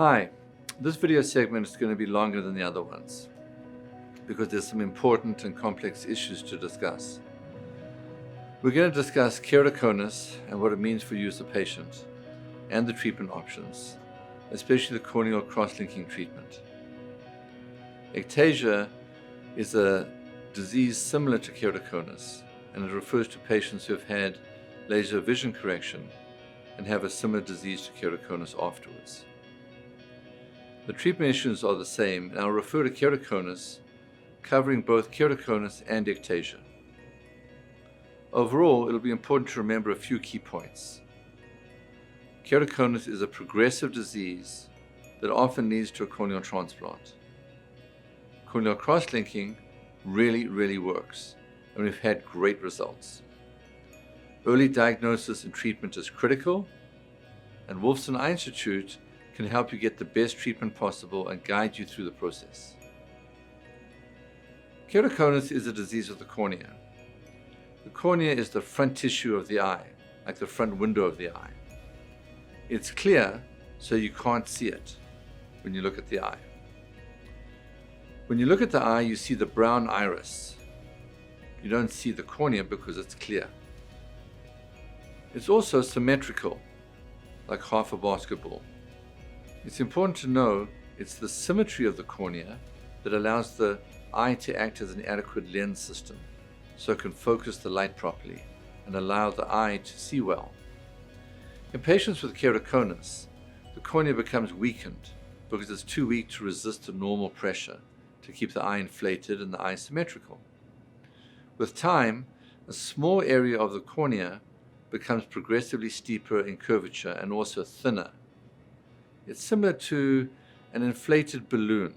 Hi, this video segment is going to be longer than the other ones because there's some important and complex issues to discuss. We're going to discuss keratoconus and what it means for you as a patient and the treatment options, especially the corneal cross-linking treatment. Ectasia is a disease similar to keratoconus, and it refers to patients who have had laser vision correction and have a similar disease to keratoconus afterwards. The treatment issues are the same, and I'll refer to keratoconus, covering both keratoconus and ectasia. Overall, it'll be important to remember a few key points. Keratoconus is a progressive disease that often leads to a corneal transplant. Corneal cross-linking really works, and we've had great results. Early diagnosis and treatment is critical, and Woolfson Eye Institute can help you get the best treatment possible and guide you through the process. Keratoconus is a disease of the cornea. The cornea is the front tissue of the eye, like the front window of the eye. It's clear, so you can't see it when you look at the eye. When you look at the eye, you see the brown iris. You don't see the cornea because it's clear. It's also symmetrical, like half a basketball. It's important to know it's the symmetry of the cornea that allows the eye to act as an adequate lens system, so it can focus the light properly and allow the eye to see well. In patients with keratoconus, the cornea becomes weakened because it's too weak to resist the normal pressure to keep the eye inflated and the eye symmetrical. With time, a small area of the cornea becomes progressively steeper in curvature and also thinner. It's similar to an inflated balloon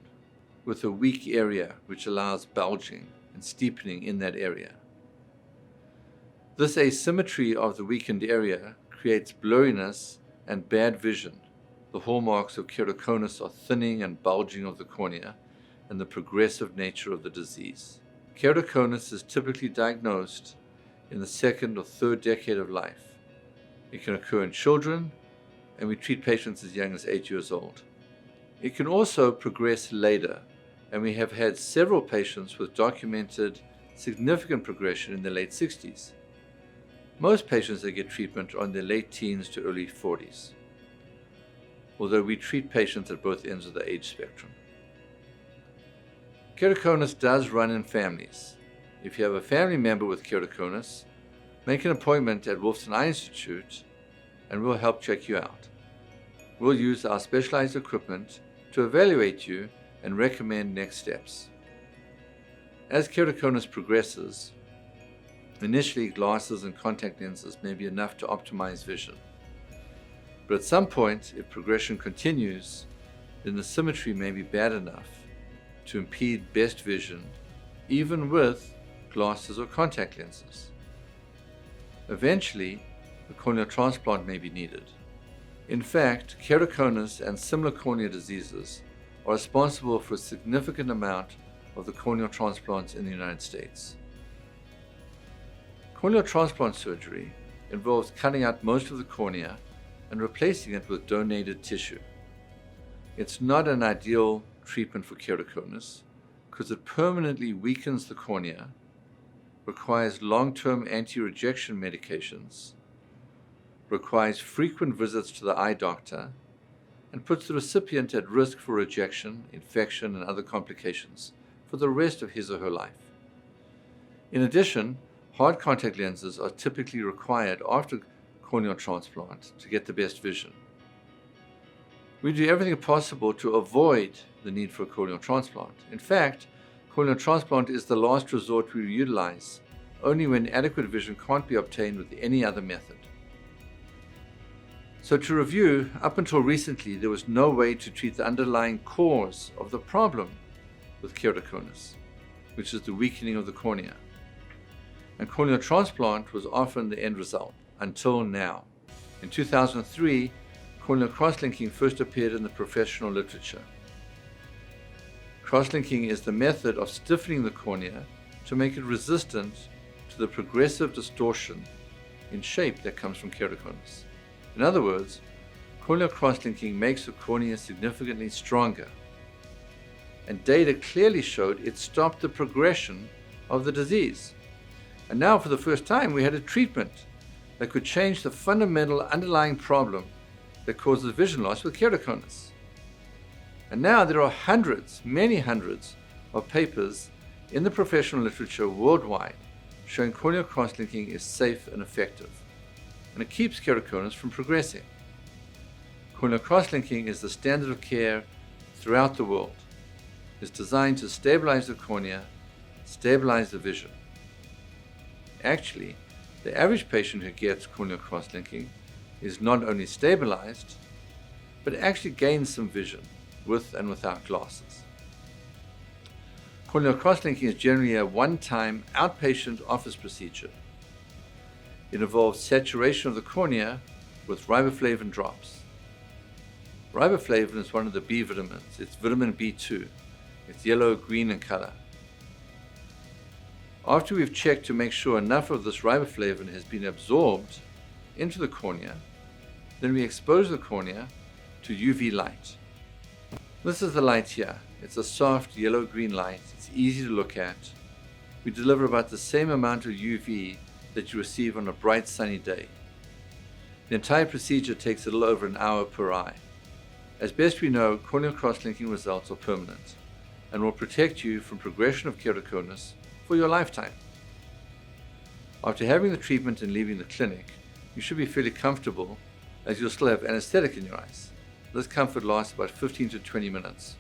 with a weak area which allows bulging and steepening in that area. This asymmetry of the weakened area creates blurriness and bad vision. The hallmarks of keratoconus are thinning and bulging of the cornea and the progressive nature of the disease. Keratoconus is typically diagnosed in the second or third decade of life. It can occur in children, and we treat patients as young as 8 years old. It can also progress later, and we have had several patients with documented significant progression in their late 60s. Most patients that get treatment are in their late teens to early 40s, although we treat patients at both ends of the age spectrum. Keratoconus does run in families. If you have a family member with keratoconus, make an appointment at Woolfson Eye Institute and we'll help check you out. We'll use our specialized equipment to evaluate you and recommend next steps. As keratoconus progresses, initially glasses and contact lenses may be enough to optimize vision. But at some point, if progression continues, then the symmetry may be bad enough to impede best vision, even with glasses or contact lenses. Eventually, a corneal transplant may be needed. In fact, keratoconus and similar cornea diseases are responsible for a significant amount of the corneal transplants in the United States. Corneal transplant surgery involves cutting out most of the cornea and replacing it with donated tissue. It's not an ideal treatment for keratoconus because it permanently weakens the cornea, requires long-term anti-rejection medications, requires frequent visits to the eye doctor, and puts the recipient at risk for rejection, infection, and other complications for the rest of his or her life. In addition, hard contact lenses are typically required after corneal transplant to get the best vision. We do everything possible to avoid the need for a corneal transplant. In fact, corneal transplant is the last resort we utilize only when adequate vision can't be obtained with any other method. So to review, up until recently, there was no way to treat the underlying cause of the problem with keratoconus, which is the weakening of the cornea. And corneal transplant was often the end result, until now. In 2003, corneal cross-linking first appeared in the professional literature. Cross-linking is the method of stiffening the cornea to make it resistant to the progressive distortion in shape that comes from keratoconus. In other words, corneal cross-linking makes the cornea significantly stronger, and data clearly showed it stopped the progression of the disease. And now, for the first time, we had a treatment that could change the fundamental underlying problem that causes vision loss with keratoconus. And now there are hundreds, many hundreds, of papers in the professional literature worldwide showing corneal cross-linking is safe and effective, and it keeps keratoconus from progressing. Corneal cross-linking is the standard of care throughout the world. It's designed to stabilize the cornea, stabilize the vision. Actually, the average patient who gets corneal cross-linking is not only stabilized, but actually gains some vision with and without glasses. Corneal cross-linking is generally a one-time outpatient office procedure. It involves saturation of the cornea with riboflavin drops. Riboflavin is one of the B vitamins. It's vitamin B2. It's yellow, green in color. After we've checked to make sure enough of this riboflavin has been absorbed into the cornea, then we expose the cornea to UV light. This is the light here. It's a soft yellow-green light. It's easy to look at. We deliver about the same amount of UV that you receive on a bright sunny day. The entire procedure takes a little over an hour per eye. As best we know, corneal cross-linking results are permanent and will protect you from progression of keratoconus for your lifetime. After having the treatment and leaving the clinic, you should be fairly comfortable as you'll still have anesthetic in your eyes. This comfort lasts about 15 to 20 minutes.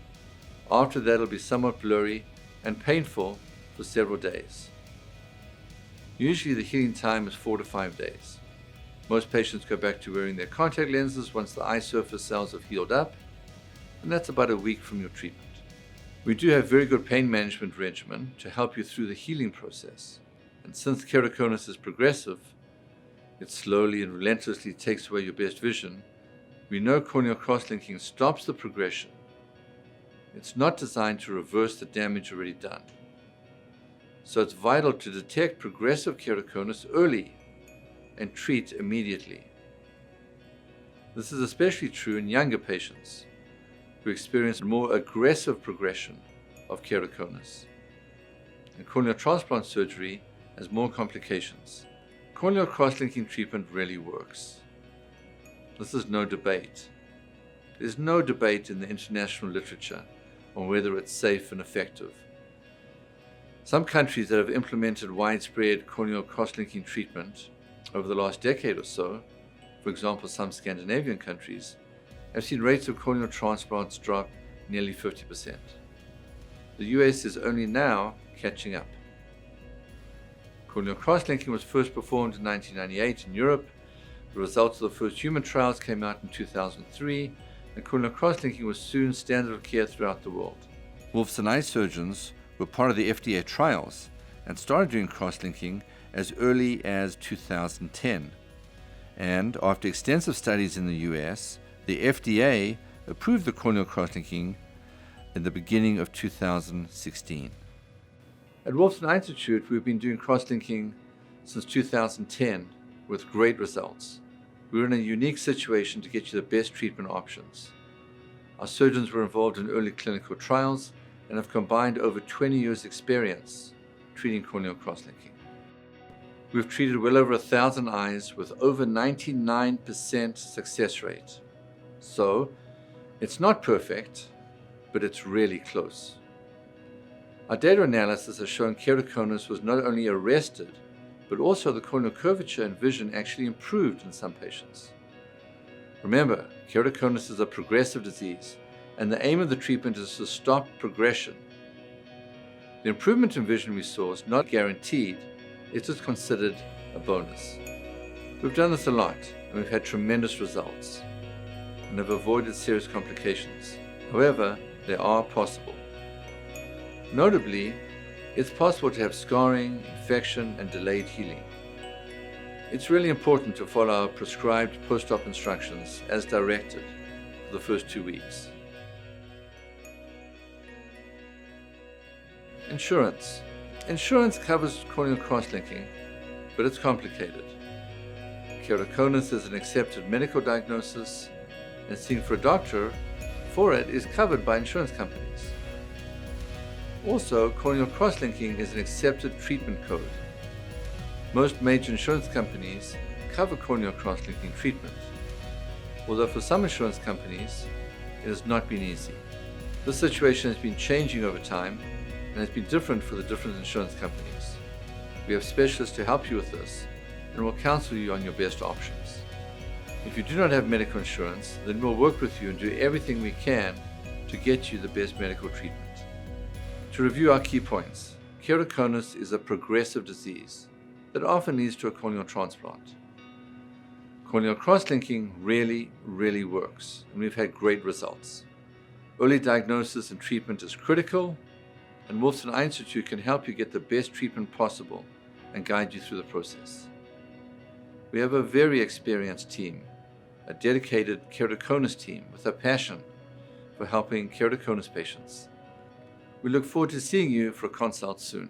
After that, it'll be somewhat blurry and painful for several days. Usually the healing time is 4 to 5 days. Most patients go back to wearing their contact lenses once the eye surface cells have healed up, and that's about a week from your treatment. We do have very good pain management regimen to help you through the healing process. And since keratoconus is progressive, it slowly and relentlessly takes away your best vision, we know corneal cross-linking stops the progression. It's not designed to reverse the damage already done. So it's vital to detect progressive keratoconus early and treat immediately. This is especially true in younger patients who experience more aggressive progression of keratoconus. And corneal transplant surgery has more complications. Corneal cross-linking treatment really works. This is no debate. There's no debate in the international literature on whether it's safe and effective. Some countries that have implemented widespread corneal cross-linking treatment over the last decade or so, for example some Scandinavian countries, have seen rates of corneal transplants drop nearly 50%. The US is only now catching up. Corneal cross-linking was first performed in 1998 in Europe. The results of the first human trials came out in 2003, and corneal cross-linking was soon standard of care throughout the world. Woolfson Eye surgeons were part of the FDA trials and started doing cross-linking as early as 2010. And after extensive studies in the US, the FDA approved the corneal cross-linking in the beginning of 2016. At Woolfson Eye Institute, we've been doing cross-linking since 2010 with great results. We're in a unique situation to get you the best treatment options. Our surgeons were involved in early clinical trials and have combined over 20 years' experience treating corneal cross-linking. We've treated well over 1,000 eyes with over 99% success rate. So, it's not perfect, but it's really close. Our data analysis has shown keratoconus was not only arrested, but also the corneal curvature and vision actually improved in some patients. Remember, keratoconus is a progressive disease, and the aim of the treatment is to stop progression. The improvement in vision we saw is not guaranteed, it's just considered a bonus. We've done this a lot, and we've had tremendous results, and have avoided serious complications. However, they are possible. Notably, it's possible to have scarring, infection, and delayed healing. It's really important to follow our prescribed post-op instructions as directed for the first 2 weeks. Insurance. Insurance covers corneal cross-linking, but it's complicated. Keratoconus is an accepted medical diagnosis, and seeing for a doctor for it is covered by insurance companies. Also, corneal cross-linking is an accepted treatment code. Most major insurance companies cover corneal cross-linking treatment, although for some insurance companies it has not been easy. This situation has been changing over time and has been different for the different insurance companies. We have specialists to help you with this and will counsel you on your best options. If you do not have medical insurance, then we'll work with you and do everything we can to get you the best medical treatment. To review our key points, keratoconus is a progressive disease that often leads to a corneal transplant. Corneal cross-linking really works, and we've had great results. Early diagnosis and treatment is critical, and Woolfson Eye Institute can help you get the best treatment possible and guide you through the process. We have a very experienced team, a dedicated keratoconus team with a passion for helping keratoconus patients. We look forward to seeing you for a consult soon.